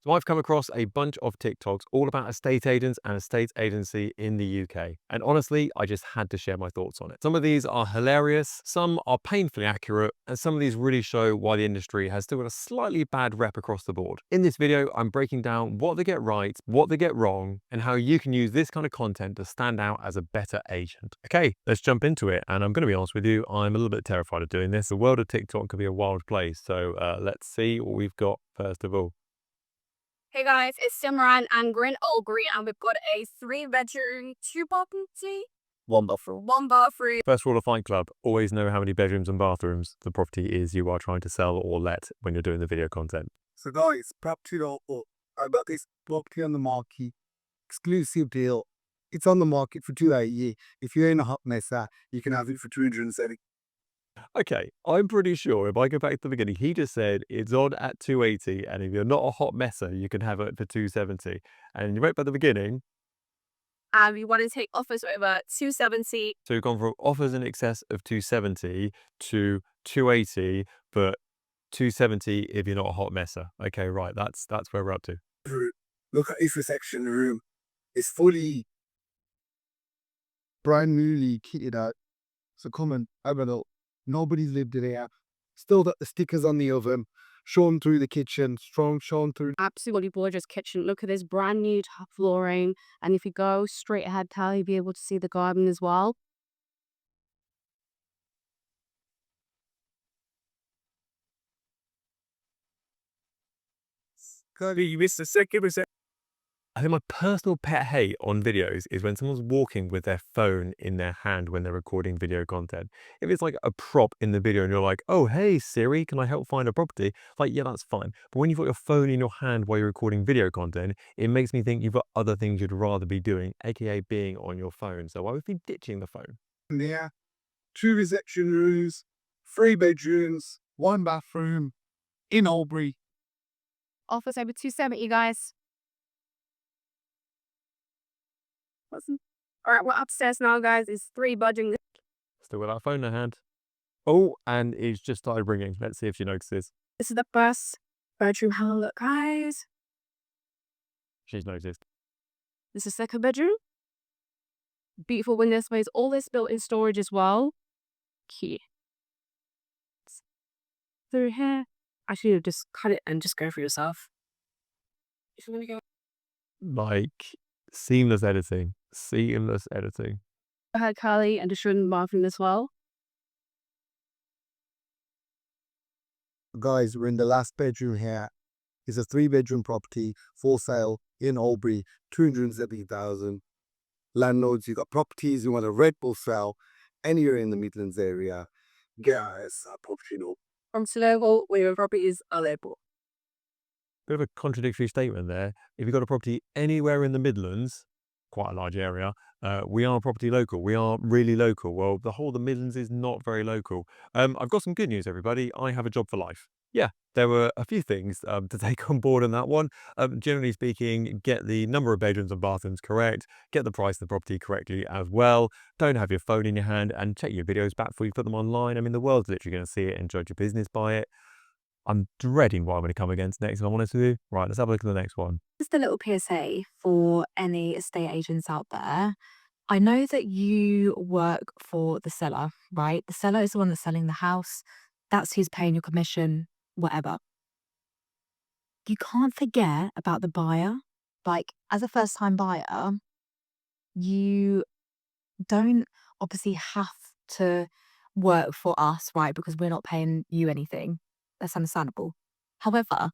So I've come across a bunch of TikToks all about estate agents and estate agency in the UK. And honestly, I just had to share my thoughts on it. Some of these are hilarious, some are painfully accurate, and some of these really show why the industry has still got a slightly bad rep across the board. In this video, I'm breaking down what they get right, what they get wrong, and how you can use this kind of content to stand out as a better agent. Okay, let's jump into it. And I'm going to be honest with you, I'm a little bit terrified of doing this. The world of TikTok can be a wild place. So let's see what we've got first of all. Hey guys, it's Simran and Green Oldbury, and we've got a three-bedroom, two-property, one bathroom, one bathroom. First rule of Fight Club, always know how many bedrooms and bathrooms the property is you are trying to sell or let when you're doing the video content. So guys, property.org. I got this property on the market, exclusive deal. It's on the market for 280. If you're in a hot mess, you can have it for 270. Okay, I'm pretty sure if I go back to the beginning, he just said it's on at 280, and if you're not a hot messer, you can have it for 270. And you went by the beginning, And we want to take offers over 270. so you've gone from offers in excess of 270 to 280, but 270 if you're not a hot messer. Okay, right, that's where we're up to. Look at this reception room. It's fully brand newly kitted out. So come and have a look. Nobody's lived in here. Still got the stickers on the oven, shown through the kitchen, shown through. Absolutely gorgeous kitchen. Look at this brand new top flooring. And if you go straight ahead, Tal, you'll be able to see the garden as well. You missed the second reception. I think my personal pet hate on videos is when someone's walking with their phone in their hand when they're recording video content. If it's like a prop in the video and you're like, oh, hey, Siri, can I help find a property? Like, yeah, that's fine. But when you've got your phone in your hand while you're recording video content, it makes me think you've got other things you'd rather be doing, aka being on your phone. So I would be ditching the phone. There, two reception rooms, three bedrooms, one bathroom in Albury. Offers over 270, guys. Awesome. All right, we're upstairs now, guys. It's three bedrooms. Still with that phone in her hand. Oh, and it's just started ringing. Let's see if she notices. This is the first bedroom. Have a look, guys. She's noticed. This is second bedroom. Beautiful window space. All this built-in storage as well. Key. Through here. Actually, just cut it and just go for yourself. If you want to go Like, seamless editing. Seamless editing. ahead, Carly, and just show them the bathroom as well. Guys, we're in the last bedroom here. It's a 3-bedroom property for sale in Albury, 270,000. Landlords, you got properties, you want a Red Bull sell anywhere in the Midlands area. Get us a property no. From Slough, where your property is available. Bit of a contradictory statement there. If you've got a property anywhere in the Midlands, quite a large area, we are property local. We are really local. Well, the whole of the Midlands is not very local. I've got some good news, everybody. I have a job for life. Yeah, there were a few things to take on board in that one. Generally speaking, get the number of bedrooms and bathrooms correct, get the price of the property correctly as well. Don't have your phone in your hand, and check your videos back before you put them online. I mean, the world's literally going to see it and judge your business by it. I'm dreading what I'm going to come against next, if I'm honest with you. Right, let's have a look at the next one. Just a little PSA for any estate agents out there. I know that you work for the seller, right? The seller is the one that's selling the house. That's who's paying your commission, whatever. You can't forget about the buyer. Like, as a first time buyer, you don't obviously have to work for us, right? Because we're not paying you anything. That's understandable. However,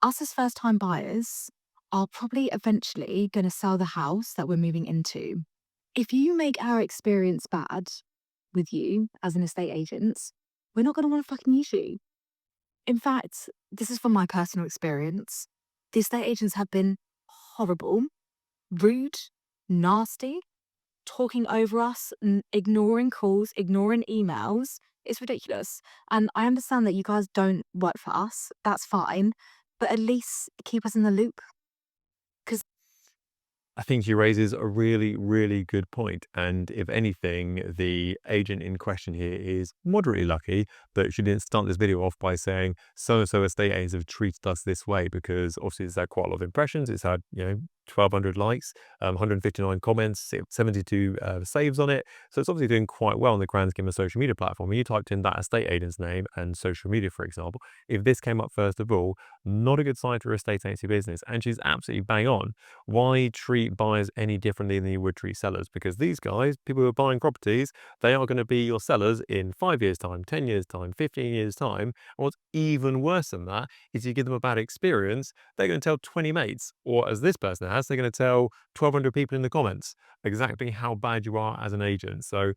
us as first time buyers are probably eventually going to sell the house that we're moving into. If you make our experience bad with you as an estate agent, we're not going to want to fucking use you. In fact, this is from my personal experience. The estate agents have been horrible, rude, nasty, talking over us, ignoring calls, ignoring emails. It's ridiculous. And I understand that you guys don't work for us. That's fine. But at least keep us in the loop. Because I think she raises a really, really good point. And if anything, the agent in question here is moderately lucky that she didn't start this video off by saying so-and-so estate agents have treated us this way, because obviously it's had quite a lot of impressions. It's had, 1,200 likes, 159 comments, 72 saves on it. So it's obviously doing quite well in the grand scheme of social media platform. When you typed in that estate agent's name and social media, for example, if this came up first of all, not a good sign for estate agency business. And she's absolutely bang on. Why treat buyers any differently than you would treat sellers? Because these guys, people who are buying properties, they are going to be your sellers in 5 years' time, 10 years' time, 15 years' time. And what's even worse than that is you give them a bad experience, they're going to tell 20 mates, or as this person has, they're going to tell 1,200 people in the comments exactly how bad you are as an agent. So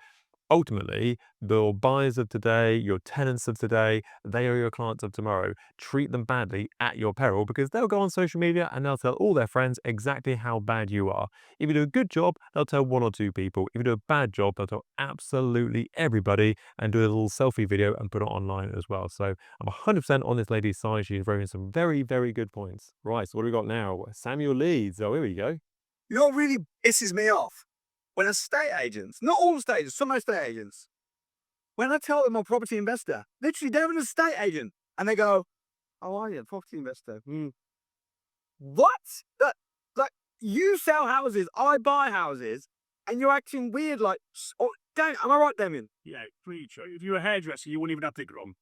ultimately, the buyers of today, your tenants of today, they are your clients of tomorrow. Treat them badly at your peril, because they'll go on social media and they'll tell all their friends exactly how bad you are. If you do a good job, they'll tell 1 or 2 people. If you do a bad job, they'll tell absolutely everybody and do a little selfie video and put it online as well. So I'm 100% on this lady's side. She's raising some very, very good points. Right, so what do we got now? Samuel Leeds. Oh, here we go. You know what really pisses me off? When estate agents, not all estate agents, some estate agents, when I tell them I'm a property investor, literally they're an estate agent, and they go, "Oh, are you a property investor? What? Like, you sell houses, I buy houses, and you're acting weird like, oh, am I right, Damien? Yeah, pretty true. If you were a hairdresser, you wouldn't even have to go on.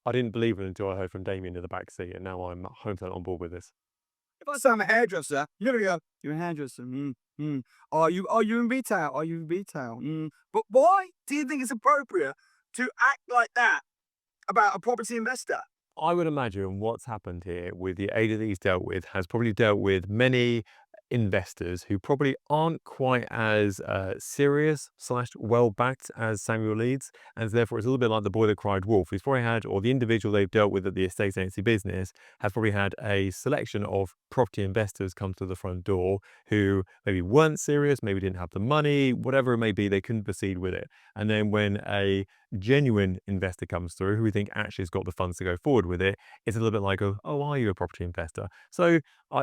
I didn't believe it until I heard from Damien in the back seat, and now I'm 100% on board with this. If I say I'm a hairdresser, you're gonna go, "You're a hairdresser. Are you in retail? Are you in retail? But why do you think it's appropriate to act like that about a property investor?" I would imagine what's happened here with the agent that he's dealt with has probably dealt with many investors who probably aren't quite as serious / well-backed as Samuel Leeds, and therefore it's a little bit like the boy that cried wolf. He's probably had, or the individual they've dealt with at the estate agency business has probably had a selection of property investors come to the front door who maybe weren't serious, maybe didn't have the money, whatever it may be, they couldn't proceed with it. And then when a genuine investor comes through who we think actually has got the funds to go forward with it, it's a little bit like, oh, are you a property investor? So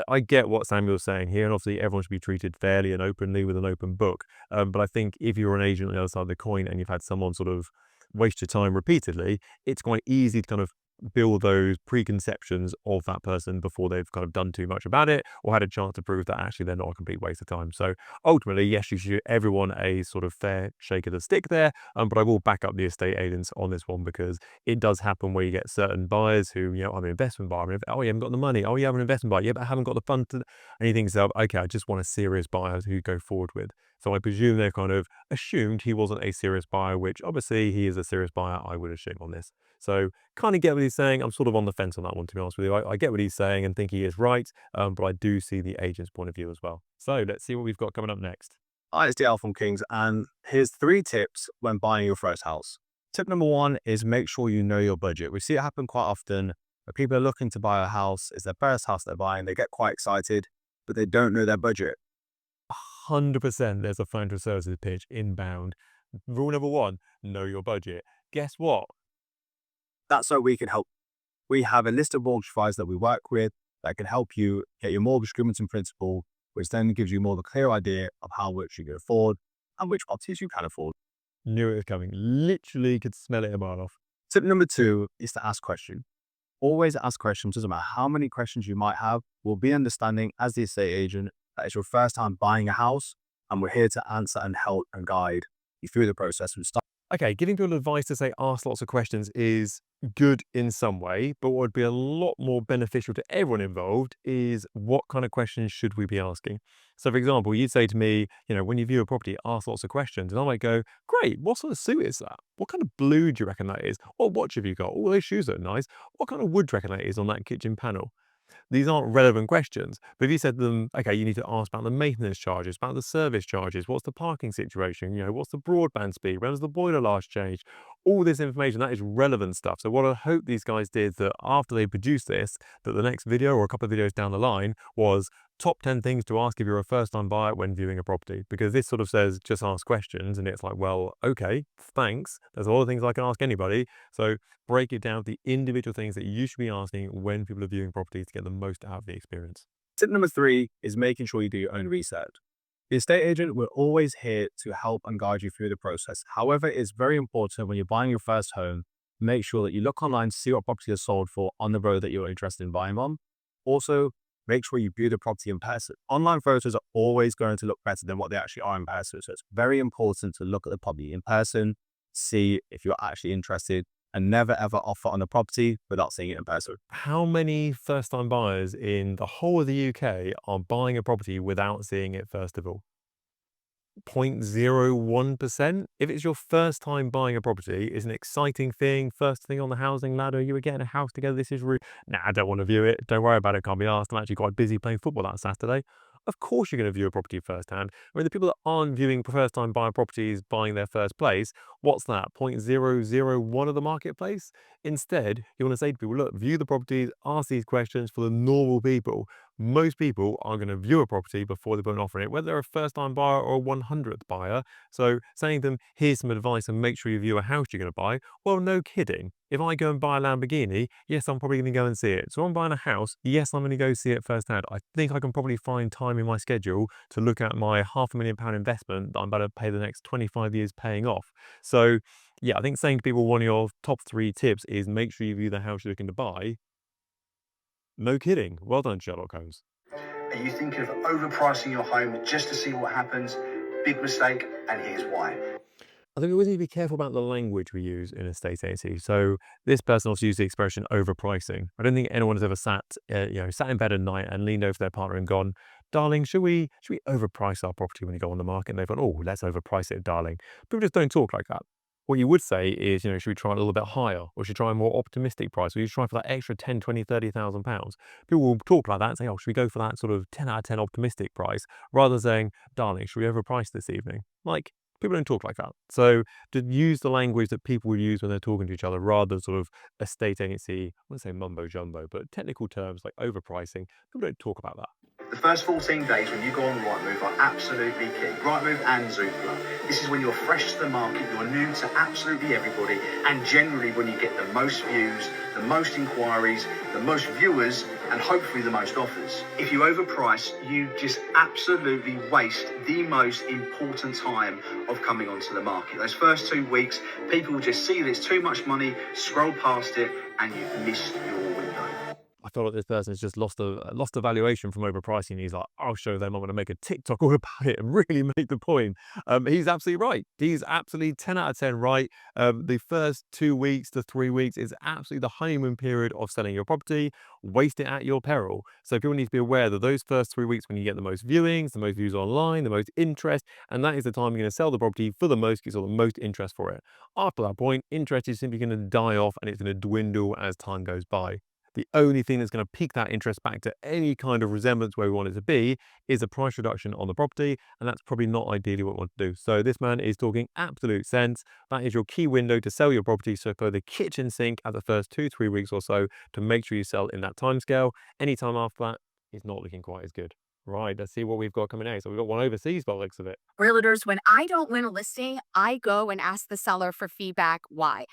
I get what Samuel's saying here, and obviously everyone should be treated fairly and openly with an open book. But I think if you're an agent on the other side of the coin and you've had someone sort of waste your time repeatedly, it's quite easy to kind of build those preconceptions of that person before they've kind of done too much about it or had a chance to prove that actually they're not a complete waste of time. So ultimately, yes, you should give everyone a sort of fair shake of the stick there, but I will back up the estate agents on this one, because it does happen where you get certain buyers who, I'm an investment buyer. Oh, you haven't got the money. Oh, you have an investment buyer. Yeah, but I haven't got the funds. And you think to yourself, okay, I just want a serious buyer who go forward with. So I presume they're kind of assumed he wasn't a serious buyer, which obviously he is a serious buyer, I would assume, on this. So kind of get what he's saying. I'm sort of on the fence on that one, to be honest with you. I get what he's saying and think he is right, but I do see the agent's point of view as well. So let's see what we've got coming up next. Hi, it's DL from Kings, and here's 3 tips when buying your first house. Tip number 1 is make sure you know your budget. We see it happen quite often where people are looking to buy a house. It's their first house they're buying. They get quite excited, but they don't know their budget. 100% there's a financial services pitch inbound. Rule number 1, know your budget. Guess what? That's where we can help. We have a list of mortgage advisors that we work with that can help you get your mortgage agreements in principle, which then gives you more of a clear idea of how much you can afford and which properties you can afford. Knew it was coming. Literally could smell it a mile off. Tip number 2 is to ask questions. Always ask questions. Doesn't matter how many questions you might have. We'll be understanding as the estate agent that it's your first time buying a house, and we're here to answer and help and guide you through the process from start. Okay, giving people advice to say ask lots of questions is good in some way, but what would be a lot more beneficial to everyone involved is what kind of questions should we be asking? So for example, you'd say to me, when you view a property, ask lots of questions. And I might go, great, what sort of suit is that? What kind of blue do you reckon that is? What watch have you got? Oh, those shoes look nice. What kind of wood do you reckon that is on that kitchen panel? These aren't relevant questions, but if you said to them, okay, you need to ask about the maintenance charges, about the service charges, what's the parking situation, what's the broadband speed, when was the boiler last changed, all this information, that is relevant stuff. So what I hope these guys did, that after they produced this, that the next video or a couple of videos down the line was top 10 things to ask if you're a first-time buyer when viewing a property, because this sort of says just ask questions, and it's like, well, okay, thanks. There's a lot of things I can ask anybody. So break it down to the individual things that you should be asking when people are viewing properties to get the most out of the experience. Tip number 3 is making sure you do your own research. The estate agent will always here to help and guide you through the process. However, it's very important when you're buying your first home, make sure that you look online to see what property is sold for on the road that you're interested in buying on. Also, make sure you view the property in person. Online photos are always going to look better than what they actually are in person. So it's very important to look at the property in person, see if you're actually interested, and never ever offer on a property without seeing it in person. How many first-time buyers in the whole of the UK are buying a property without seeing it first of all? 0.01%. If it's your first time buying a property, it's an exciting thing, first thing on the housing ladder, you were getting a house together, this is nah, I don't want to view it, don't worry about it, can't be asked, I'm actually quite busy playing football that Saturday. Of course you're going to view a property firsthand. I mean, the people that aren't viewing first time buyer properties, buying their first place, what's that, 0.001 of the marketplace? Instead, you want to say to people, look, view the properties, ask these questions for the normal people. Most people are going to view a property before they put an offer in it, whether they're a first time buyer or a 100th buyer. So saying to them, here's some advice and make sure you view a house you're going to buy. Well, no kidding. If I go and buy a Lamborghini, yes, I'm probably going to go and see it. So I'm buying a house, yes, I'm going to go see it firsthand. I think I can probably find time in my schedule to look at my £500,000 investment that I'm about to pay the next 25 years paying off. So yeah, I think saying to people one of your top 3 tips is make sure you view the house you're looking to buy. No kidding. Well done, Sherlock Holmes. Are you thinking of overpricing your home just to see what happens? Big mistake, and here's why. I think we always need to be careful about the language we use in estate agency. So this person also used the expression overpricing. I don't think anyone has ever sat in bed at night and leaned over their partner and gone, darling, should we overprice our property when you go on the market? And they've gone, oh, let's overprice it, darling. People just don't talk like that. What you would say is, should we try a little bit higher, or should we try a more optimistic price, or you try for that extra 10, 20, 30,000 pounds? People will talk like that and say, oh, should we go for that sort of 10 out of 10 optimistic price, rather than saying, darling, should we overprice this evening? Like, people don't talk like that. So to use the language that people would use when they're talking to each other, rather than sort of estate agency, I wouldn't say mumbo jumbo, but technical terms like overpricing, people don't talk about that. The first 14 days when you go on Rightmove are absolutely key. Rightmove and Zoopla. This is when you're fresh to the market, you're new to absolutely everybody, and generally when you get the most views, the most inquiries, the most viewers, and hopefully the most offers. If you overprice, you just absolutely waste the most important time of coming onto the market. Those first 2 weeks, people will just see that it's too much money, scroll past it, and you've missed your window. I feel like this person has just lost a valuation from overpricing. He's like, I'll show them. I'm going to make a TikTok all about it and really make the point. He's absolutely right. He's absolutely 10 out of 10 right. The first 2 weeks to 3 weeks is absolutely the honeymoon period of selling your property. Waste it at your peril. So people need to be aware that those first 3 weeks when you get the most viewings, the most views online, the most interest, and that is the time you're going to sell the property for the most because you'll the most interest for it. After that point, interest is simply going to die off and it's going to dwindle as time goes by. The only thing that's going to pick that interest back to any kind of resemblance where we want it to be is a price reduction on the property, and that's probably not ideally what we want to do. So this man is talking absolute sense. That is your key window to sell your property. So for the kitchen sink at the first 2-3 weeks or so to make sure you sell in that time scale. Any time after that is not looking quite as good. Right, let's see what we've got coming out. So we've got one overseas by the looks of it. Realtors, when I don't win a listing, I go and ask the seller for feedback. Why?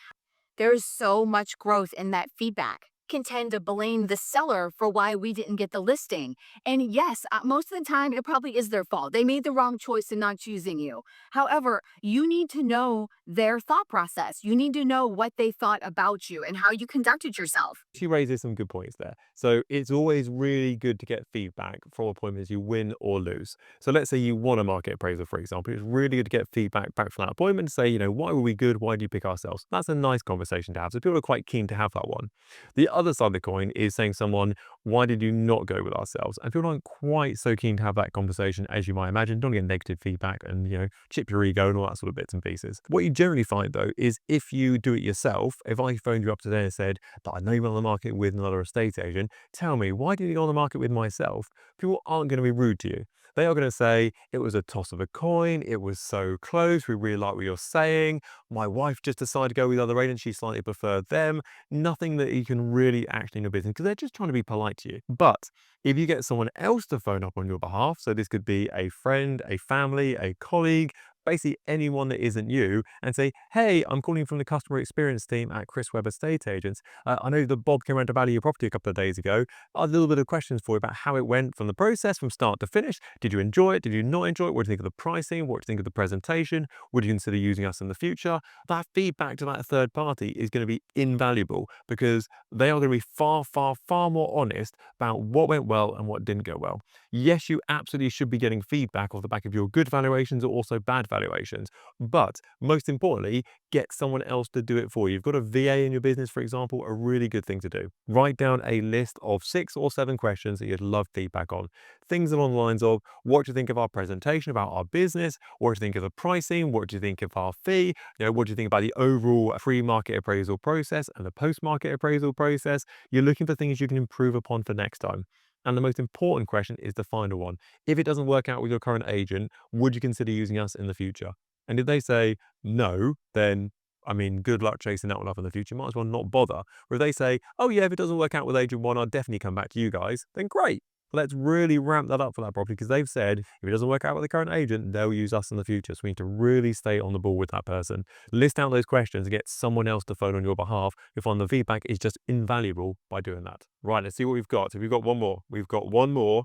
There's so much growth in that feedback. Can tend to blame the seller for why we didn't get the listing. And yes, most of the time it probably is their fault. They made the wrong choice in not choosing you. However, you need to know their thought process. You need to know what they thought about you and how you conducted yourself. She raises some good points there. So it's always really good to get feedback from appointments you win or lose. So let's say you won a market appraisal, for example. It's really good to get feedback back from that appointment and say, why were we good? Why did you pick ourselves? That's a nice conversation to have. So people are quite keen to have that one. The other side of the coin is saying to someone, why did you not go with ourselves? And people aren't quite so keen to have that conversation as you might imagine. Don't get negative feedback and, chip your ego and all that sort of bits and pieces. What you generally find though, is if you do it yourself, if I phoned you up today and said, but I know you went on the market with another estate agent, tell me, why did you go on the market with myself? People aren't going to be rude to you. They are going to say, it was a toss of a coin, it was so close, we really like what you're saying, my wife just decided to go with the other agent, she slightly preferred them. Nothing that you can really action in your business because they're just trying to be polite to you. But if you get someone else to phone up on your behalf, so this could be a friend, a family, a colleague, basically anyone that isn't you, and say, hey, I'm calling from the customer experience team at Chris Webb Estate Agents. I know that Bob came around to value your property a couple of days ago. A little bit of questions for you about how it went from the process, from start to finish. Did you enjoy it? Did you not enjoy it? What do you think of the pricing? What do you think of the presentation? Would you consider using us in the future? That feedback to that third party is going to be invaluable because they are going to be far, far, far more honest about what went well and what didn't go well. Yes, you absolutely should be getting feedback off the back of your good valuations or also bad valuations. But most importantly, get someone else to do it for you. You've got a VA in your business, for example, a really good thing to do. Write down a list of 6 or 7 questions that you'd love feedback on. Things along the lines of, what do you think of our presentation, about our business? What do you think of the pricing? What do you think of our fee? What do you think about the overall pre-market appraisal process and the post-market appraisal process? You're looking for things you can improve upon for next time. And the most important question is the final one. If it doesn't work out with your current agent, would you consider using us in the future? And if they say no, then I mean, good luck chasing that one up in the future. Might as well not bother. Or if they say, oh yeah, if it doesn't work out with agent 1, I'll definitely come back to you guys, then great. Let's really ramp that up for that property because they've said if it doesn't work out with the current agent, they'll use us in the future. So we need to really stay on the ball with that person. List out those questions and get someone else to phone on your behalf. You'll find the feedback is just invaluable by doing that. Right, let's see what we've got. So we've got one more. We've got one more.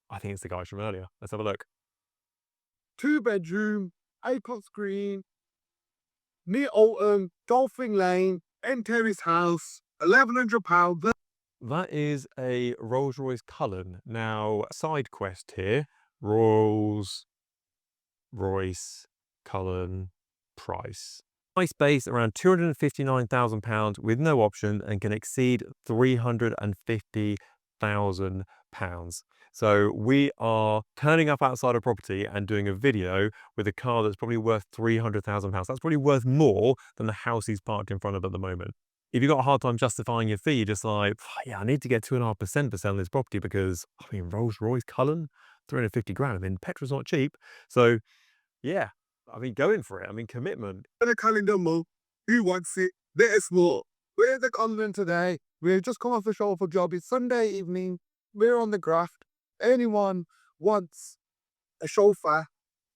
I think it's the guys from earlier. Let's have a look. 2-bedroom, 8-pot screen, near Alton, Dolphin Lane, end terrace house, £1,100. That is a Rolls-Royce Cullen. Now, side quest here, Rolls-Royce Cullen price. Price base around £259,000 with no option and can exceed £350,000. So we are turning up outside a property and doing a video with a car that's probably worth £300,000. That's probably worth more than the house he's parked in front of at the moment. If you've got a hard time justifying your fee, you're just like, yeah, I need to get 2.5% for selling this property because, I mean, Rolls-Royce Cullen, 350 grand. I mean, petrol's not cheap. So, yeah, I mean, going for it. I mean, commitment. The calendar month, who wants it? Let us know. We're the Convent today. We've just come off the show for job. It's Sunday evening. We're on the graft. Anyone wants a chauffeur,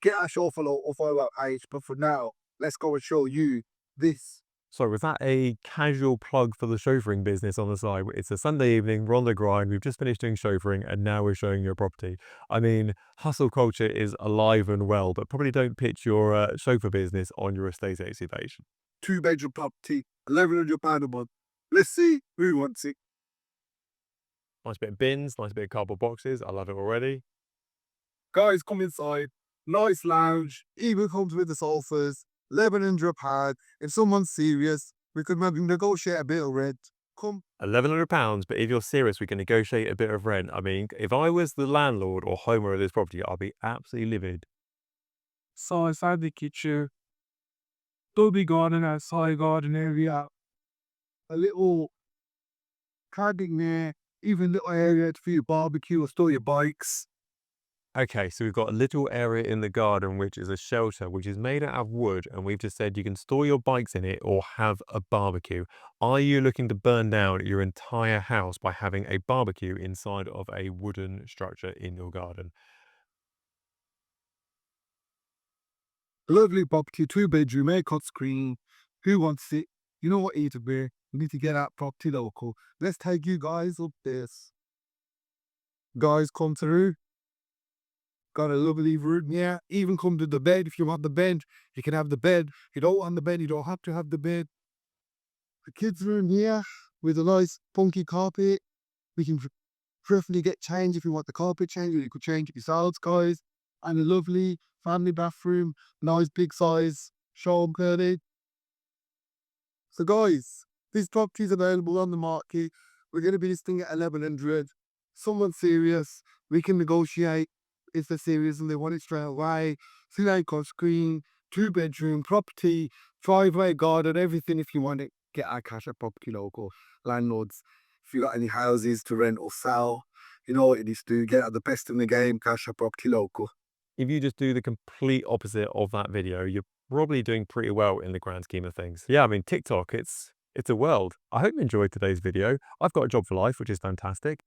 get a chauffeur or follow up age. But for now, let's go and show you this. So was that a casual plug for the chauffeuring business on the side? It's a Sunday evening, we're on the grind, we've just finished doing chauffeuring and now we're showing your property. I mean, hustle culture is alive and well, but probably don't pitch your chauffeur business on your estate agency page. 2-bedroom property, £1,100 a month. Let's see who wants it. Nice bit of bins, nice bit of cardboard boxes. I love it already. Guys, come inside. Nice lounge. Even comes with the sofas. £1,100. If someone's serious, we could maybe negotiate a bit of rent. Come. £1,100, but if you're serious, we can negotiate a bit of rent. I mean, if I was the landlord or homeowner of this property, I'd be absolutely livid. So inside the kitchen, double garden outside garden area, a little cabin there, even little area for your barbecue or store your bikes. Okay, so we've got a little area in the garden, which is a shelter, which is made out of wood. And we've just said you can store your bikes in it or have a barbecue. Are you looking to burn down your entire house by having a barbecue inside of a wooden structure in your garden? Lovely property, 2-bedroom, 8-cut screen. Who wants it? You know what, Eater Bear? We need to get out property local. Let's take you guys up this. Guys, come through. Got a lovely room here. Even come to the bed. If you want the bed, you can have the bed. If you don't want the bed, you don't have to have the bed. The kids' room here with a nice funky carpet. We can preferably get changed if you want the carpet changed. You could change it yourselves, guys. And a lovely family bathroom. Nice big size shower curtain. So guys, this property is available on the market. We're going to be listing at 1,100. Someone serious, we can negotiate. If they're serious and they want it straight away, 3-acre screen, 2-bedroom property, driveway, garden, everything. If you want it, get our cash at Property Local. Landlords, if you got any houses to rent or sell, you know what it is to do. Get at the best in the game, cash at Property Local. If you just do the complete opposite of that video, you're probably doing pretty well in the grand scheme of things. Yeah, I mean, TikTok, it's a world. I hope you enjoyed today's video. I've got a job for life, which is fantastic.